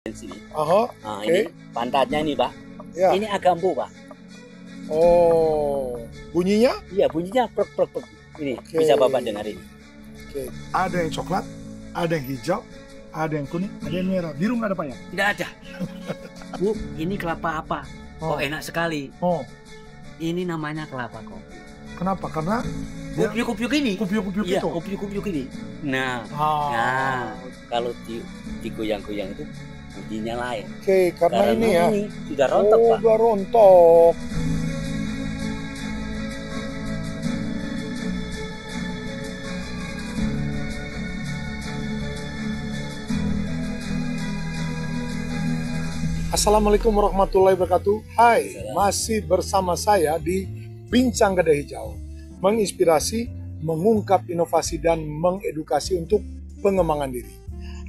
Sini. Aha, Nah, oke. ini pantatnya ini, Pak. Ya. Ini agak empuk, Pak. Oh, bunyinya? Iya, bunyinya prek prek prek. Ini Oke. bisa Bapak dengarin. Oke. Ada yang coklat, ada yang hijau, ada yang kuning, ada yang merah. Biru nggak ada Pak ya? Tidak ada. Bu, ini kelapa apa? Oh. Oh, enak sekali. Oh, Ini namanya kelapa kopi. kenapa? Karena dia Kupiuk-kupiuk ini. kupiuk-kupiuk Iya, itu. kupiuk-kupiuk ini. Nah, Ah, kalau digoyang-goyang itu bunyinya lain. oke. Karena ini ya. ini sudah rontok, Oh, Pak. udah rontok. Assalamualaikum warahmatullahi wabarakatuh. Hai, masih bersama saya di Bincang Kedai Hijau. Menginspirasi, mengungkap inovasi dan mengedukasi untuk pengembangan diri.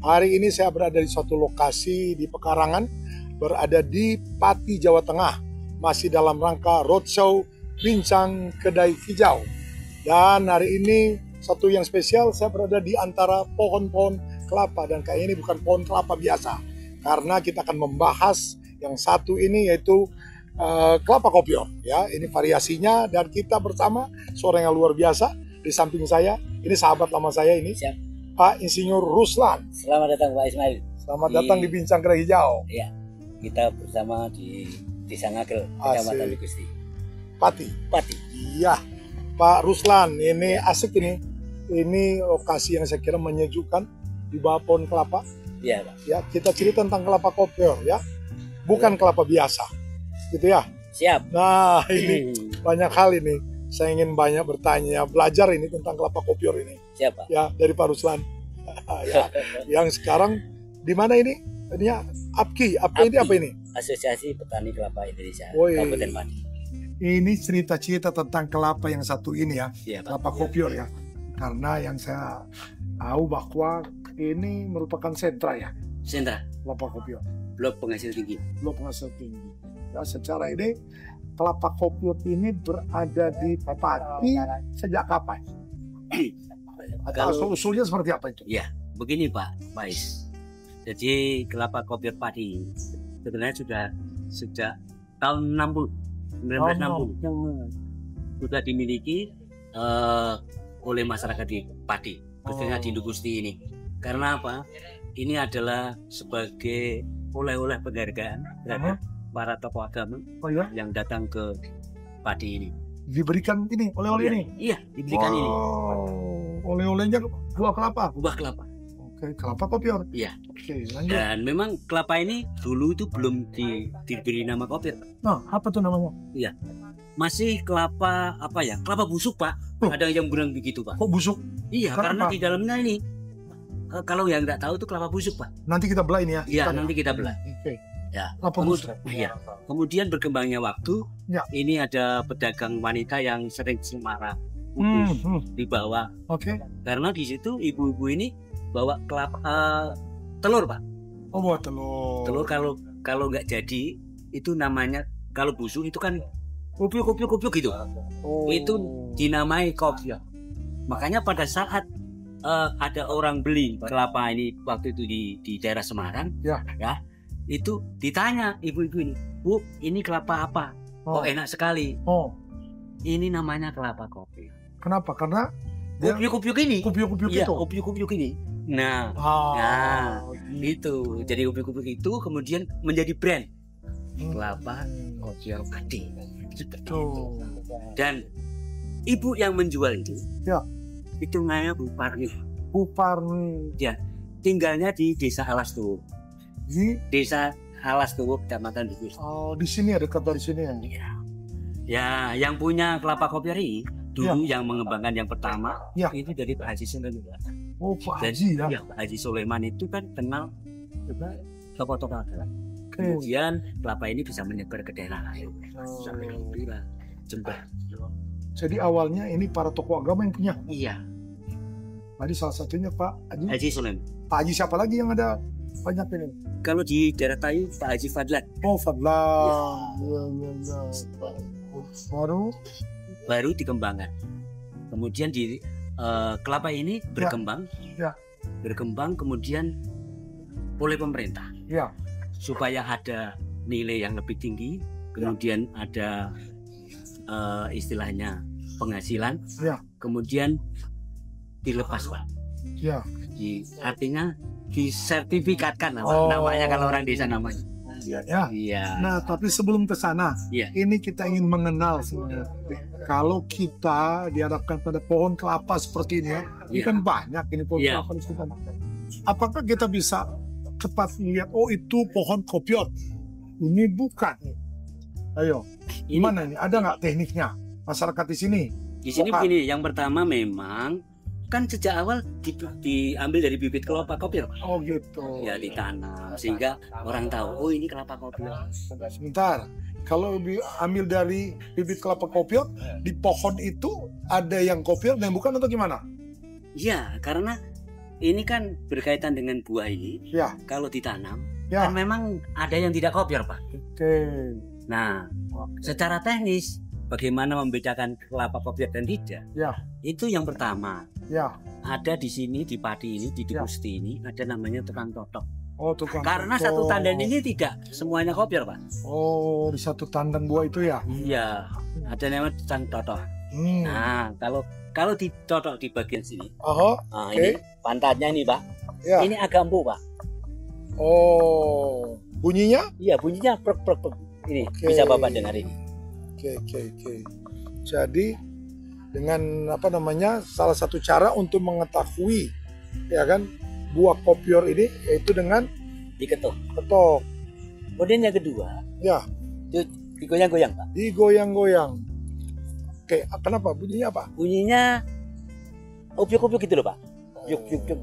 Hari ini saya berada di suatu lokasi di Pekarangan, berada di Pati, Jawa Tengah. Masih dalam rangka roadshow Bincang Kedai Hijau. Dan hari ini satu yang spesial, saya berada di antara pohon-pohon kelapa. Dan kayaknya ini bukan pohon kelapa biasa. Karena kita akan membahas yang satu ini yaitu kelapa kopior. Ya, ini variasinya dan kita bersama seorang yang luar biasa di samping saya. Ini sahabat lama saya ini, Siap. Pak Insinyur Ruslan. Selamat datang, Pak Ismail. Selamat datang di Bincang Kedai Hijau. Iya, kita bersama di Desa Ngagel, Asik. Kecamatan Gusti. Pati. Pati. Iya, Pak Ruslan, ini asik ini. Ini lokasi yang saya kira menyejukkan di bawah pohon kelapa. Iya, Pak. Ya, kita cerita tentang kelapa kopior ya. Bukan kelapa biasa. Gitu ya. Siap. Nah, ini banyak hal ini. Saya ingin banyak bertanya, belajar ini tentang kelapa kopior ini. Siap, Pak. Ya, dari Pak Ruslan. Ya, yang sekarang di mana ini? Tadinya APKI. APKI ini APKI. apa ini? Asosiasi Petani Kelapa Indonesia, Woi. Kabupaten Pati. Ini cerita-cerita tentang kelapa yang satu ini ya. Iya, Pak. Kelapa kopior ya. Karena yang saya tahu bahwa ini merupakan sentra ya, Sentra, kelapa kopior. blok penghasil tinggi. Belum penghasil tinggi. Ya, secara ini kelapa kopior ini berada di Pati sejak kapan? Kalau Asal-usulnya seperti apa itu? ya, begini Pak Pais. Jadi kelapa kopior Pati sebenarnya sudah sejak tahun 60, 1960 sudah dimiliki oleh masyarakat di Pati, khususnya di Dukusti ini. Karena apa? Ini adalah sebagai oleh-oleh penghargaan terhadap para tokoh agama Oh ya, yang datang ke Pati ini. diberikan ini oleh-oleh ini. Iya, diberikan ini Oleh-olehnya buah kelapa. buah kelapa. Oke, kelapa kopior. Iya. Oke, lanjut. Dan memang kelapa ini dulu itu belum diberi nama kopior. Nah, apa tuh namanya? Masih kelapa apa ya? Kelapa busuk, Pak. Oh. Ada yang bilang begitu, Pak. Kok busuk? Iya, Kenapa? karena di dalamnya ini kalau yang nggak tahu itu kelapa busuk, Pak. Nanti kita belah ini ya. Iya, Kita- nanti kita belah. Oke. Ya. Kelapa busuk. Iya. Kemudian berkembangnya waktu, Ya. ini ada pedagang wanita yang sering Semarang Hmm, Kudus hmm. dibawa. Oke. Karena di situ ibu-ibu ini bawa kelapa telur, Pak. Oh, buat telur. Telur kalau nggak jadi itu namanya kalau busuk itu kan kupiuk gitu. Oh. Itu dinamai kopior. Makanya pada saat ada orang beli kelapa ini waktu itu di daerah Semarang, Ya. itu ditanya ibu-ibu ini, Bu, ini kelapa apa? Oh, Oh. enak sekali. Oh, Ini namanya kelapa kopi. kenapa? Karena dia Kupiuk-kupiuk ini. kupiuk-kupiuk Iya, itu. kupiuk-kupiuk ini. Nah, itu. Jadi kupiuk-kupiuk itu kemudian menjadi brand kelapa kopior Pati. Tuh. Dan ibu yang menjual itu, Ya. itu namanya Bu Parni. Kuparni Tinggalnya di Desa Alastuwo. di Desa Alastuwo, Kecamatan Dukus. di sini ya, dekat dari sini ya. Ya, yang punya kelapa kopior ini dulu yang mengembangkan yang pertama Ya. itu dari Pak Haji Sulaiman. Oh, Pak Dan Haji ya. ya, Pak Haji Sulaiman itu kan kenal tokoh-tokoh agama. Oke. Kemudian kelapa ini bisa menyebar ke daerah lain. Oh. Sampai Gembira, Jember. Jadi awalnya ini para tokoh agama yang punya. Iya, Tadi salah satunya Pak Haji. Haji Sulaiman. Pak Haji siapa lagi yang ada banyak ini? Kalau di daerah Tayu Pak Haji Fadlan Oh, Fadlan. Ya. Baru baru dikembangkan. Kemudian di kelapa ini berkembang, Ya. berkembang kemudian oleh pemerintah Ya. supaya ada nilai yang lebih tinggi, kemudian ada istilahnya penghasilan, Ya. kemudian dilepas Pak. Ya. Artinya disertifikatkan lah, Pak. Oh. Namanya kalau orang desa namanya. Ya. Iya. Nah, tapi sebelum ke sana, Iya. ini kita ingin mengenal sebenarnya. Kalau kita dihadapkan pada pohon kelapa seperti ini ya, ini Iya. kan banyak ini pohon Iya. kelapa di sekitar. Apakah kita bisa cepat melihat, oh itu pohon kopior, ini bukan? Ayo, gimana ini? Ada nggak tekniknya masyarakat di sini? Di sini Bukan. begini, yang pertama memang kan sejak awal diambil dari bibit kelapa kopior, Pak. Oh gitu. Ya ditanam sehingga orang tahu, oh ini kelapa kopior. Sebentar, kalau diambil dari bibit kelapa kopior, di pohon itu ada yang kopior dan bukan atau gimana? Iya, karena ini kan berkaitan dengan buah ini. Ya. Kalau ditanam, Ya. kan memang ada yang tidak kopior, Pak. Oke. Nah, secara teknis bagaimana membedakan kelapa kopior dan tidak? Ya. Itu yang pertama. Ya. Ada di sini di padi ini di Ya. Gusti ini ada namanya tukang totok. Oh, tukang Karena totok. satu tandan ini tidak semuanya kopior, Pak. Oh, di satu tandan buah itu ya. Iya, ada namanya tukang totok. Hmm. Nah, kalau ditotok di bagian sini, Oh, nah, Oke. ini pantatnya ini, Pak. ya. Ini agak empuk, Pak. Oh, bunyinya? Iya, bunyinya prek prek prek. Ini Oke. bisa Bapak dengar ini. Oke. Jadi dengan apa namanya, salah satu cara untuk mengetahui ya kan buah kopior ini yaitu dengan Diketuk. ketok. Kemudian yang kedua, Ya, itu digoyang-goyang, Pak. digoyang-goyang. Oke, kenapa bunyinya apa? Bunyinya ubyuk-ubyuk gitu loh, Pak. Ubyuk-ubyuk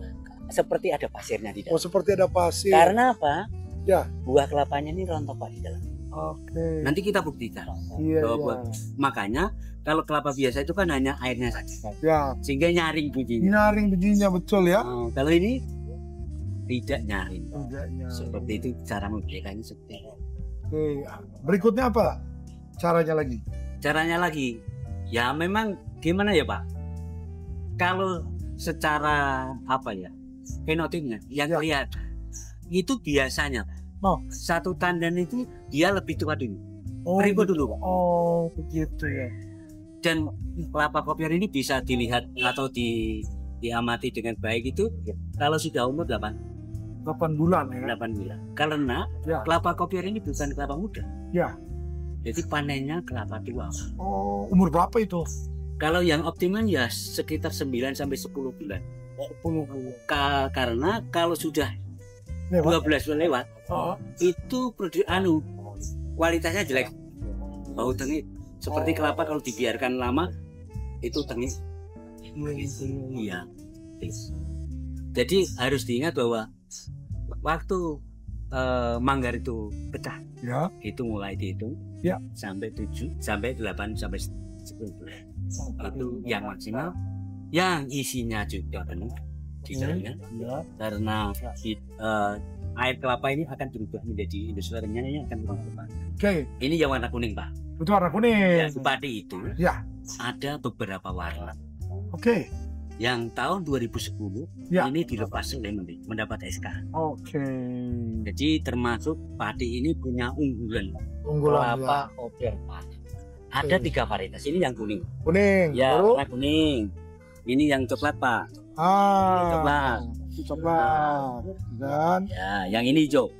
seperti ada pasirnya di Oh, dalam. seperti ada pasir. Karena apa? Ya. Buah kelapanya ini rontok, Pak, di dalam. Oke. Nanti kita buktikan. Iya, bahwa makanya kalau kelapa biasa itu kan hanya airnya saja, ya. sehingga nyaring bunyinya. Nyaring bunyinya betul ya. Oh, kalau ini tidak nyaring. Tidaknya. Seperti itu cara membedakannya seperti itu. Oke. Berikutnya apa? Caranya lagi. Caranya lagi, ya memang gimana ya Pak? Kalau secara apa ya, fenotipnya yang Ya. kelihatan itu biasanya Oh. satu tandan itu dia lebih tua dulu, Oh, keribu dulu Pak. oh, begitu ya. Dan kelapa kopior ini bisa dilihat atau diamati dengan baik itu kalau sudah umur 8 8 bulan ya. bulan. Karena Ya. kelapa kopior ini bukan kelapa muda. Ya. Jadi panennya kelapa tua. Oh, umur berapa itu? Kalau yang optimal ya sekitar 9 sampai 10 bulan. 10 bulan. Karena kalau sudah Lewat. 12 bulan lewat, Oh. itu kualitasnya jelek. Bau tengik. Seperti kelapa kalau dibiarkan lama itu tengik. Iya. Jadi harus diingat bahwa waktu manggar itu pecah, Ya. itu mulai dihitung Ya. sampai 7 sampai 8 sampai 10 bulan. Itu yang maksimal, yang isinya juga penuh di dalamnya. Ya. Karena air kelapa ini akan berubah menjadi industrinya ini akan berubah. Oke, Ini yang warna kuning Pak. itu warna kuning. Ya, padi itu Ya. ada beberapa warna. Oke. Yang tahun 2010 Ya. ini dilepas oleh mendapat SK. Oke. Jadi termasuk padi ini punya unggulan Unggulan kelapa ya. kopior padi. Ada Oke. 3 varietas. Ini yang kuning. Kuning. Ya, Baru. warna kuning. Ini yang coklat Pak. Ah. Coklat. Coklat. Dan Ya, yang ini hijau.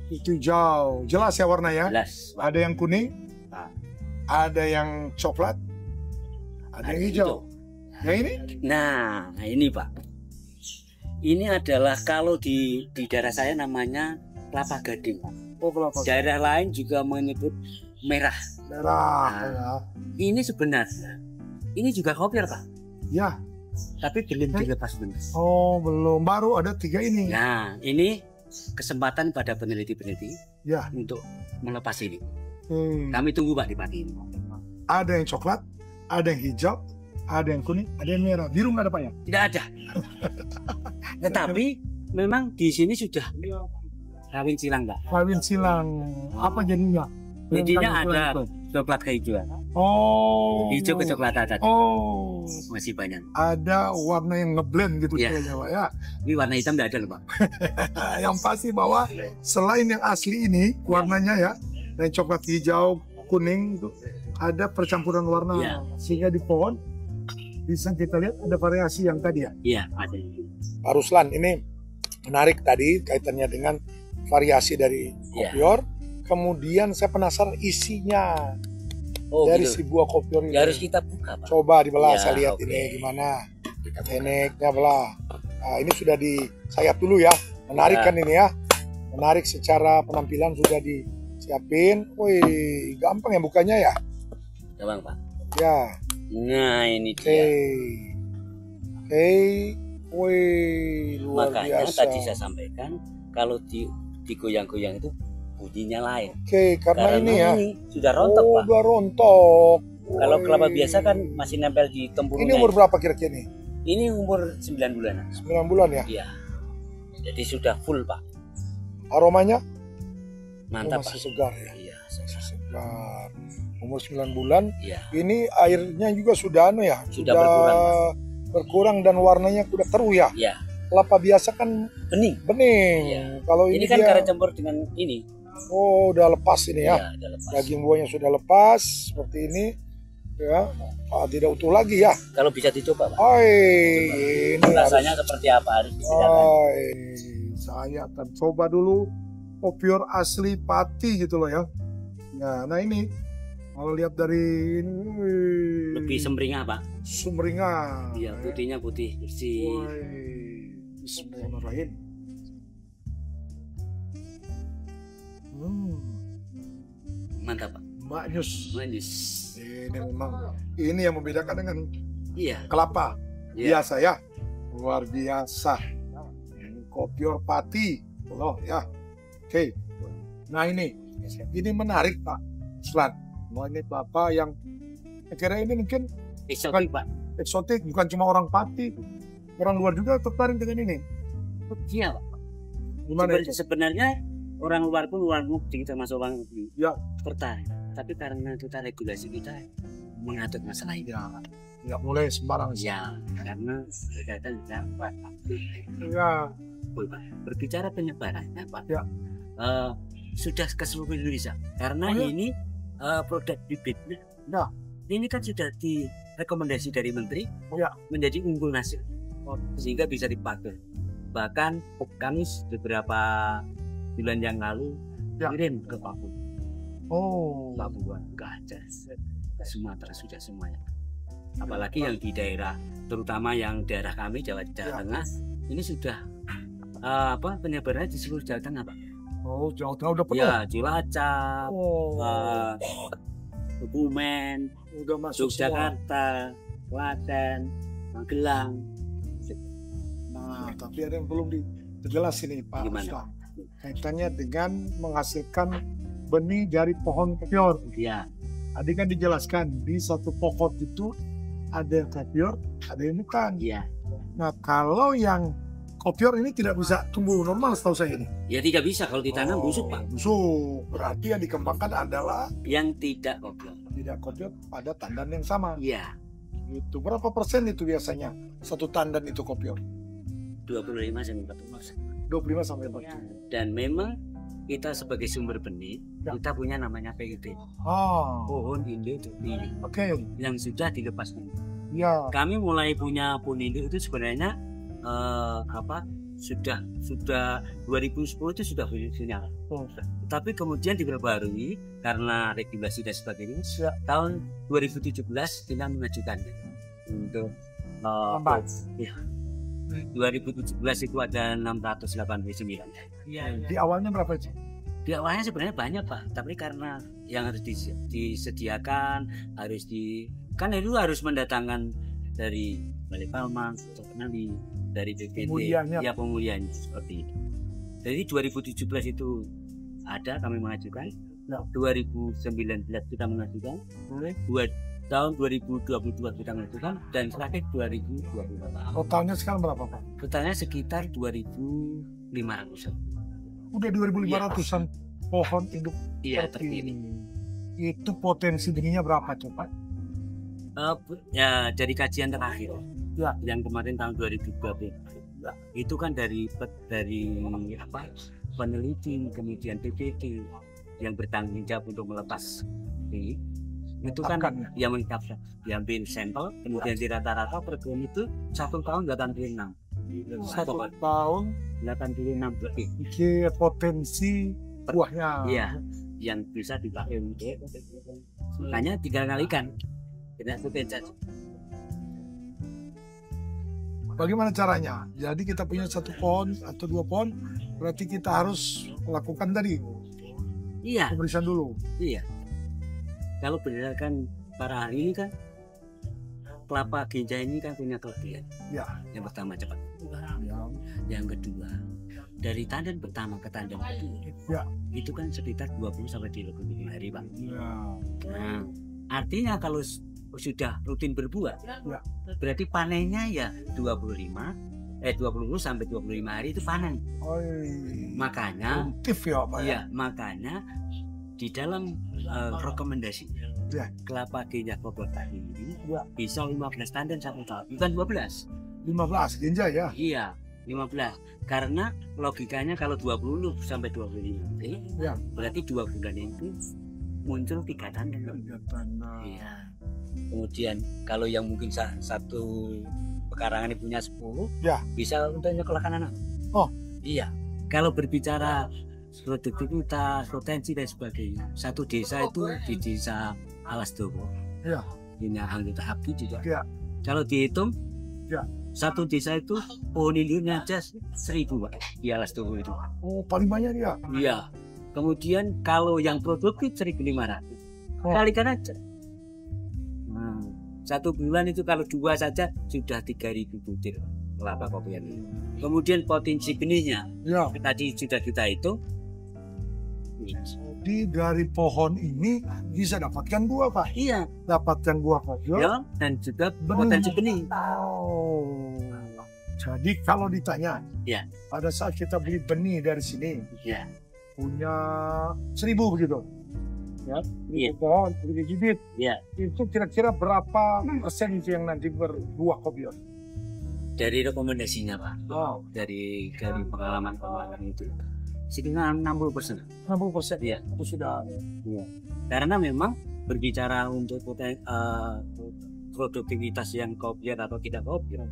itu hijau. Jelas ya warna ya. Jelas. Pak. Ada yang kuning. Nah. Ada yang coklat. Ada yang hijau. Yang ini? Nah, ini Pak. Ini adalah kalau di daerah saya namanya kelapa gading, Pak. Oh, kelapa. Daerah lain juga menyebut merah. Merah. Nah. Ya. Ini sebenarnya ini juga kopior, Pak. Ya. Tapi belum dilepas benar. Oh, belum. Baru ada 3 ini. Nah, ini kesempatan pada peneliti-peneliti Ya. untuk melepas ini. Hmm. Kami tunggu Pak di pagi ini. Ada yang coklat, ada yang hijau, ada yang kuning, ada yang merah. Biru nggak ada Pak ya? Tidak ada. Tetapi memang di sini sudah kawin silang, Pak. Kawin silang. Apa jadinya? Jadinya Kawin silang ada itu. coklat kehijauan. Oh. Hijau kecoklatan tadi. Oh. Masih banyak. Ada warna yang ngeblend gitu Iya. kayaknya Pak ya. Ini warna hitam tidak ada loh Pak. Yang pasti bahwa selain yang asli ini warnanya ya, yang coklat hijau, kuning itu ada percampuran warna Iya. sehingga di pohon bisa kita lihat ada variasi yang tadi ya. Iya ada. Pak Ruslan, ini menarik tadi kaitannya dengan variasi dari Iya. kopior. Kemudian saya penasaran isinya Oh dari gitu. si buah kopior ini. Ya, harus kita buka Pak. Coba dibelah, Ya, saya lihat oke. ini gimana tekniknya belah. Nah, ini sudah disayap dulu ya. Menarik Ya. kan ini ya. Menarik secara penampilan sudah disiapin. Wih, gampang ya bukanya ya. Gampang Pak. Ya, Nah ini oke. dia. Oke. Wih, luar Makanya biasa. tadi saya sampaikan kalau digoyang-goyang itu bunyinya lain. Oke, karena ini ya. ini sudah rontok Pak. Udah rontok. Kalau Wih. kelapa biasa kan masih nempel di Ini tempurungnya. umur berapa kira-kira ini? Ini umur 9 bulan. 9 bulan ya. Iya. Jadi sudah full Pak. Aromanya Mantap masih Pak. segar ya. Iya. Masih segar. Umur 9 bulan. Iya. Ini airnya juga sudah ya. Sudah berkurang, berkurang dan warnanya udah keruh ya. Iya. Kelapa biasa kan Bening. bening. Iya. Kalau Ini ini kan dia, karena campur dengan ini. oh udah lepas ini ya. Iya, udah lepas. Daging buahnya sudah lepas seperti ini. Ya, tidak utuh lagi ya. Kalau bisa dicoba Pak. Ini Rasanya seperti apa harus dibedakan. Saya akan coba dulu kopior asli Pati gitu loh ya. Nah ini kalau lihat dari ini, wih, Lebih semringah Pak. sumringah. Iya, putihnya putih bersih. Woi, bismillahirrahmanirrahim. Mantap Pak. Manis. Manis. Ini memang ini yang membedakan dengan Iya. kelapa Iya. biasa ya. Luar biasa. Ini kopior Pati loh ya. Oke. Nah ini menarik Pak Slan. Nah, ini kelapa yang kira ini mungkin Eksotik Pak. eksotik, bukan cuma orang Pati, orang luar juga tertarik dengan ini. Iya Pak. Gimana itu? Sebenarnya orang luar pun luar negeri termasuk orang negeri Ya. tertarik. Tapi karena kita regulasi kita mengatur masalah itu. Ya, nggak boleh sembarang sih. Ya, karena berkaitan dengan Pak. Ya, Berbicara penyebarannya Pak. Ya. Sudah ke seluruh Indonesia. Karena Oh, ya? ini produk bibitnya. Nah. Ini kan sudah direkomendasi dari Menteri Ya. menjadi unggul nasional. Sehingga bisa dipakai. Bahkan kami beberapa bulan yang lalu Ya. kirim ke Papua. oh, Papua, ke Aceh, ke Sumatera sudah semuanya. Apalagi yang di daerah, terutama yang daerah kami Jawa Ya. Tengah, ini sudah penyebarannya di seluruh Jawa Tengah Pak. oh, Jawa Tengah udah penuh. Ya, Cilacap, Oh, Kebumen, udah masuk semua. Yogyakarta, Klaten, Magelang. Nah, tapi ada yang belum dijelasin nih Pak Gimana? Ruslan. Kaitannya dengan menghasilkan benih dari pohon kopior. Ya, Tadi kan dijelaskan di satu pokok itu ada yang kopior, ada yang bukan. ya. Nah, kalau yang kopior ini tidak bisa tumbuh normal setahu saya ini. Ya tidak bisa kalau ditanam busuk Pak. Busuk. Berarti yang dikembangkan adalah Yang tidak kopior. tidak kopior pada tandan yang sama. Ya, Itu berapa persen itu biasanya satu tandan itu kopior? 25 sampai 40%. 25 sampai 40. Dan memang kita sebagai sumber benih, Ya. kita punya namanya PID, Ah, pohon induk terpilih, oke. yang sudah dilepas. Ya. Kami mulai punya pohon induk itu sebenarnya sudah 2010 itu sudah fungsional. Oh. Tapi kemudian diperbarui karena regulasi dan sebagainya. Tahun 2017 kita mengajukan untuk Lambat. ya. 2017 itu ada 689. Di awalnya berapa sih? Di awalnya sebenarnya banyak Pak, tapi karena yang harus disediakan kan itu harus mendatangkan dari Balikpapan, Kenali, dari BPT, Pemulihannya. ya pemulihannya seperti itu. Jadi 2017 itu ada kami mengajukan, Ya. 2019 kita mengajukan, tahun 2022 kita mengajukan, dan terakhir 2022. Totalnya sekarang berapa Pak? Totalnya sekitar 2.500. Udah 2.500-an pohon induk Iya seperti terpilih. ini. Itu potensi benihnya berapa coba? Ya dari kajian terakhir Ya. yang kemarin tahun 2012 itu kan dari apa peneliti kemudian PPT yang bertanggung jawab untuk melepas ini itu kan yang mengikapkan diambil sampel kemudian di rata-rata per gram itu 1 tahun 86 1 tahun 86 lebih ini potensi buahnya. Iya, yang bisa dipakai untuk makanya 3 kali kan tidak potensi. Bagaimana caranya? Jadi kita punya 1 pohon atau 2 pohon, berarti kita harus melakukan tadi Iya, pemeriksaan dulu. iya. Kalau berdasarkan para ahli ini kan kelapa ganja ini kan punya kelebihan. Ya. Yang pertama cepat. Ya. Yang kedua dari tandan pertama ke tandan kedua Ya. itu kan sekitar 20 sampai 30 hari Pak. Ya. Nah, artinya kalau sudah rutin berbuah, Ya. berarti panennya ya 20 sampai 25 hari itu panen. Makanya Produktif ya Pak ya. iya, makanya di dalam rekomendasi Ya. kelapa ganja Bogor tadi ini Ya. bisa 15 tandan 1 tahun, bukan 12. 15 ganja ya. Iya, 15. Karena logikanya kalau 20 sampai 25 hari, Ya. berarti 2 bulan itu muncul 3 tandan. Iya. Kemudian kalau yang mungkin satu pekarangan ini punya 10, Ya. bisa untuk nyekolahkan anak. Oh. Iya. Kalau berbicara produktivitas, potensi dan sebagainya, satu desa itu di desa Alasdowo, Ya. ini anggota ABDI juga. Ya. Kalau dihitung, Ya. satu desa itu pohon induknya aja 1000 Pak, di Alasdowo itu. Oh, paling banyak ya. Iya. Kemudian kalau yang produktif 1500, Oh. kalikan aja. Nah, 1 bulan itu kalau 2 saja sudah 3000 butir kelapa kopian ini. Kemudian potensi benihnya Ya. tadi sudah kita hitung. Jadi dari pohon ini bisa dapatkan buah Pak. Iya, Dapatkan buah kopior. ya, dan juga Benih. potensi benih. Oh. Jadi kalau ditanya, Ya. pada saat kita beli benih dari sini, Ya, punya 1000 begitu, ya, 1000 Iya. pohon, 1000 bibit, ya. itu kira-kira berapa persen itu yang nanti berbuah kopior? Dari rekomendasinya Pak, Oh, dari pengalaman itu, sekitar 60%. 60%. Iya. Itu sudah. Iya. Karena memang berbicara untuk produktivitas yang kopior atau tidak kopior,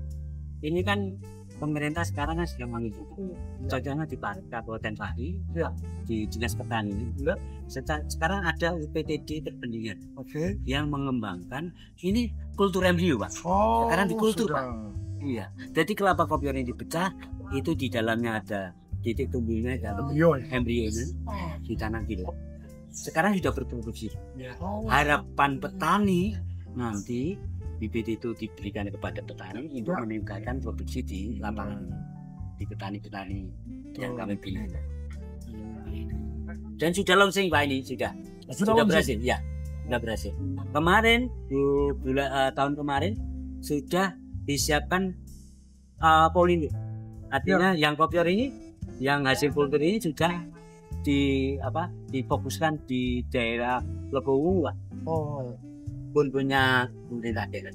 ini kan pemerintah sekarang kan sedang mengikuti. Contohnya di Kabupaten Pati, Ya. di Dinas Pertanian, Ya. sekarang ada UPTD terpendirian Oke. yang mengembangkan ini kultur embrio Pak. Oh, Sekarang di kultur, sudah. Pak. Iya. Jadi kelapa kopior ini dipecah, itu di dalamnya ada titik tumbuhnya dalam Embrio. embrio ini di tanah gila. Sekarang sudah berproduksi. Oh. Harapan petani nanti bibit itu diberikan kepada petani untuk Ya. meningkatkan produksi di lapangan, di petani-petani yang kami pilih. Dan sudah launching Pak ini sudah launching? berhasil ya, sudah berhasil. Kemarin di tahun kemarin sudah disiapkan polindo. Artinya yang kopior ini, yang hasil kultur ini sudah difokuskan di daerah Legowo Pak. Oh. Pun punya pemerintah daerah.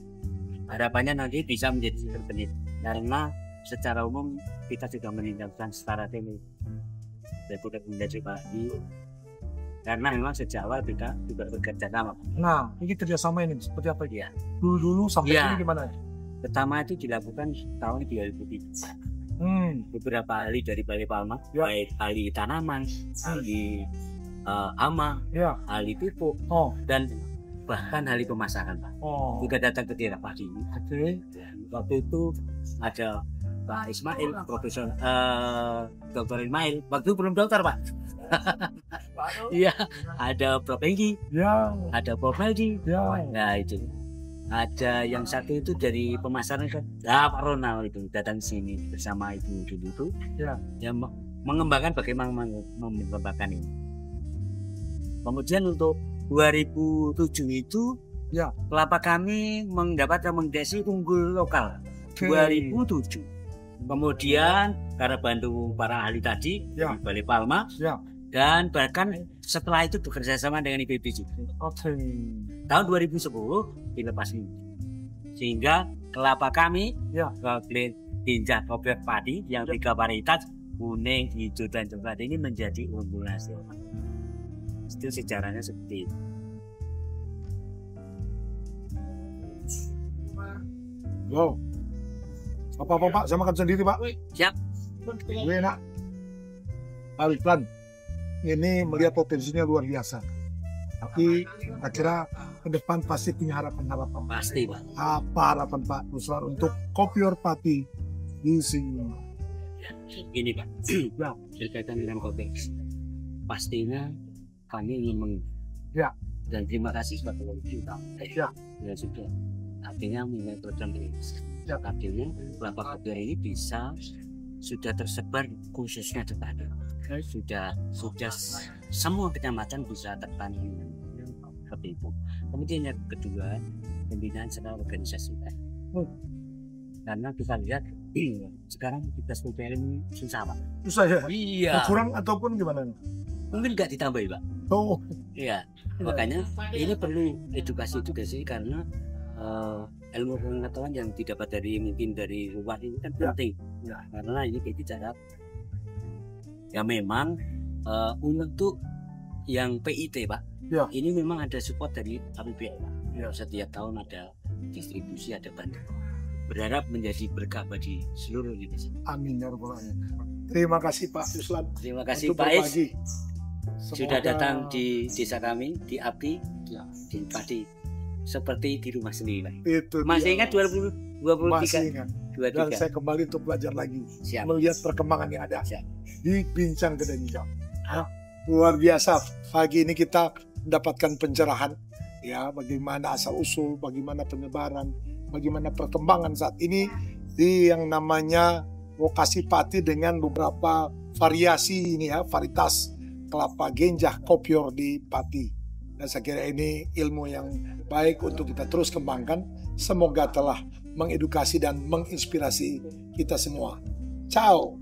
Harapannya nanti bisa menjadi sumber benih karena secara umum kita sudah meninggalkan strategi Republik Indonesia Padi karena memang sejak awal kita juga bekerja sama. Nah, ini kerjasama ini seperti apa Ya. Dulu sampai Ya. sini gimana? Pertama itu dilakukan tahun 2003. Beberapa ahli dari Balai Palma, Ya. baik ahli tanaman, ahli hama, Ya. ahli pupuk, Oh. dan bahkan ahli pemasaran Pak. Oh. Juga datang ke daerah padi ini. Oke. Waktu itu ada Pak Ismail, Profesor Dr. Ismail, waktu belum dokter Pak. Iya, ada Prof. Enggi, Ya. ada Prof. Meldi. Ya. Nah itu, ada yang satu itu dari pemasaran kan, Pak Ronald itu datang sini bersama ibu dulu itu, Ya. yang mengembangkan bagaimana mengembangkan ini. Kemudian untuk 2007 itu, Ya. kelapa kami mendapat rekomendasi unggul lokal. Oke. 2007. Kemudian karena bantu para ahli tadi Ya. di Balai Palma Ya. Dan bahkan setelah itu bekerja sama dengan IPB juga. Oke. Tahun 2010 dilepas ini. Sehingga kelapa kami, Ya. tinja kopior padi yang 3 varietas, kuning, hijau, dan coklat ini menjadi unggul nasional. Itu sejarahnya seperti itu. Wow. Apa-apa Pak, saya makan sendiri Pak. Siap. Gue enak. Pak Riflan, ini melihat potensinya luar biasa. Tapi kira ke depan pasti punya harapan-harapan. Pasti, Pak. Apa harapan Pak Ruslan untuk kopior pati di sini? Gini, Pak. Ya. Berkaitan dengan konteks. Pastinya kami ingin Ya. Dan terima kasih kepada pemerintah. Ya. Ya sudah. Artinya mulai program ini. Ya. Artinya kelapa kopior ini bisa sudah tersebar khususnya di Padang. Sudah semua kecamatan bisa tertangani seperti itu. Kemudian yang kedua, pembinaan secara organisasi. Karena kita lihat sekarang tugas PPL ini susah, Pak. Susah ya? Iya. Kurang ataupun gimana? Mungkin nggak ditambahi, Pak. Oh, Iya. Makanya ini perlu edukasi karena ilmu pengetahuan yang didapat dari luar ini kan penting. Ya. Karena ini kita cara ya memang untuk yang PIT, Pak. Ya. Ini memang ada support dari APBN, Pak. Ya. Setiap tahun ada distribusi, ada bantuan. Berharap menjadi berkah bagi seluruh Indonesia. amin ya rabbal alamin. Terima kasih Pak Ruslan. Terima kasih untuk Pak Is berbagi. sudah Semoga- datang di desa kami, di Abdi, Ya. di Padi, seperti di rumah sendiri, Pak. Itu Masih dia. ingat 2023? Masih ingat. Dan 23. saya kembali untuk belajar lagi, Siap. melihat perkembangan yang ada Siap. di Bincang Gede Hijau. Luar biasa. Pagi ini kita mendapatkan pencerahan, ya, bagaimana asal usul, bagaimana penyebaran, bagaimana perkembangan saat ini di yang namanya lokasi pati dengan beberapa variasi ini ya, varietas kelapa genjah kopior di Pati. Dan saya kira ini ilmu yang baik untuk kita terus kembangkan. Semoga telah mengedukasi dan menginspirasi kita semua. Ciao.